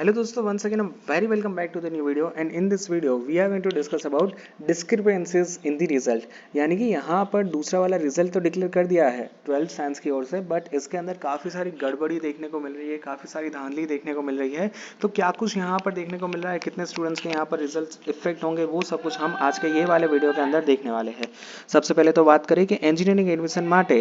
Hello दोस्तों, once again I'm very welcome back to the new video and in this video we are going to discuss about discrepancies in the result। यानी कि यहाँ पर दूसरा वाला result तो declare कर दिया है 12th साइंस की ओर से, बट इसके अंदर काफ़ी सारी गड़बड़ी देखने को मिल रही है, काफ़ी सारी धांधली देखने को मिल रही है। तो क्या कुछ यहाँ पर देखने को मिल रहा है, कितने स्टूडेंट्स के यहाँ पर रिजल्ट इफेक्ट होंगे, वो सब कुछ हम आज के ये वाले वीडियो के अंदर देखने वाले हैं। सबसे पहले तो बात करें कि एंजिनियरिंग एडमिशन માટે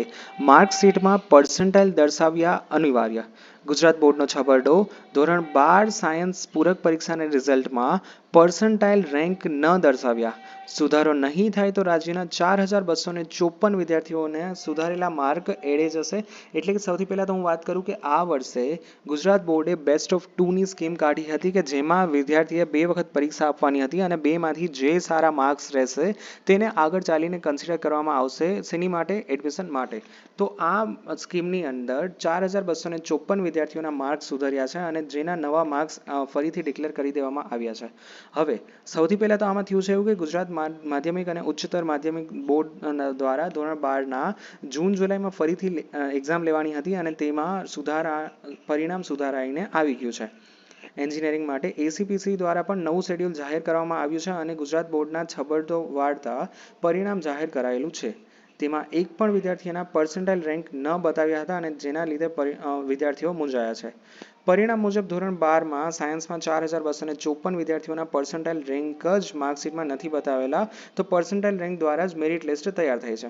માર્કશીટમાં પર્સન્ટાઇલ દર્શાવ્યા અનિવાર્ય। ગુજરાત બોર્ડનો છબરડો ધોરણ 12 સાયન્સ પૂરક પરીક્ષાના રિઝલ્ટમાં પર્સન્ટાઇલ રેન્ક ન દર્શાવ્યા। સુધારો નહીં થાય તો રાજ્યના 4254 વિદ્યાર્થીઓને સુધારેલા માર્ક એડે જશે। એટલે કે સૌથી પહેલાં તો હું વાત કરું કે આ વર્ષે ગુજરાત બોર્ડે બેસ્ટ ઓફ 2ની સ્કીમ કાઢી હતી કે જેમાં વિદ્યાર્થીએ 2 વખત પરીક્ષા આપવાની હતી અને 2માંથી જે સારા માર્ક્સ રહેશે તેને આગળ ચાલીને કન્સિડર કરવામાં આવશે શેની માટે, એડમિશન માટે। તો આ સ્કીમની અંદર 4254 વિદ્યાર્થીઓના માર્ક્સ સુધર્યા છે અને જેના નવા માર્ક્સ ફરીથી ડિક્લેર કરી દેવામાં આવ્યા છે। હવે સૌથી પહેલાં તો આમાં થયું છે એવું કે ગુજરાત માધ્યમિક અને ઉચ્ચતર માધ્યમિક બોર્ડ દ્વારા ધોરણ 12ના જૂન જુલાઈમાં ફરીથી એક્ઝામ લેવાની હતી અને તેમાં પરિણામ સુધારાઈને આવી ગયું છે। એન્જિનિયરિંગ માટે એસીપીસી દ્વારા પણ નવું શેડ્યુલ જાહેર કરવામાં આવ્યું છે અને ગુજરાત બોર્ડના છબરડો વાળતા પરિણામ જાહેર કરાયેલું છે। તેમાં એક પણ વિદ્યાર્થીના પર્સન્ટાઇલ રેન્ક ન બતાવ્યા હતા અને જેના લીધે વિદ્યાર્થીઓ મૂંઝાયા છે। પરિણામ મુજબ ધોરણ 12માં સાયન્સમાં 4254 વિદ્યાર્થીઓના પર્સન્ટાઇલ રેન્ક જ માર્કશીટમાં નથી બતાવેલા, તો પર્સન્ટાઇલ રેન્ક દ્વારા જ મેરિટ લિસ્ટ તૈયાર થઈ છે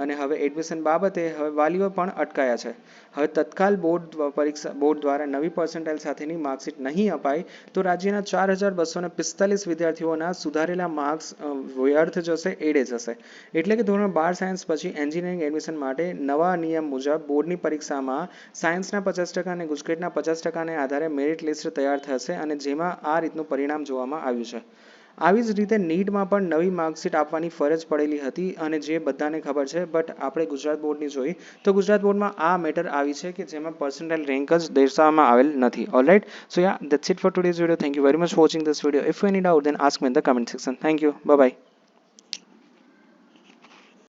અને હવે એડમિશન બાબતે હવે વાલીઓ પણ અટકાયા છે। હવે તત્કાલ બોર્ડ દ્વારા નવી પર્સન્ટાઇલ સાથેની માર્કશીટ નહીં અપાય તો રાજ્યના 4245 વિદ્યાર્થીઓના સુધારેલા માર્ક્સ વ્યર્થ જશે, એડે જશે। એટલે કે ધોરણ 12 સાયન્સ પછી એન્જિનિયરિંગ એડમિશન માટે નવા નિયમ મુજબ બોર્ડની પરીક્ષામાં સાયન્સના 50% અને ગુજકેટના 50%ને આધારે મેરિટ લિસ્ટ તૈયાર થશે અને જેમાં આ રીતનું પરિણામ જોવામાં આવ્યું છે। આવી જ રીતે નીટમાં પણ નવી માર્કશીટ આપવાની ફરજ પડેલી હતી અને જે બધાને ખબર છે, બટ આપણે ગુજરાત બોર્ડની જોઈ તો ગુજરાત બોર્ડમાં આ મેટર આવી છે કે જેમાં પર્સન્ટાઇલ રેન્ક જ દર્શાવવામાં આવેલ નથી। All right, so yeah, that's it four today's video. Thank you very much for watching this video. If you any doubt, then ask me in the comment section. Thank you. Bye bye.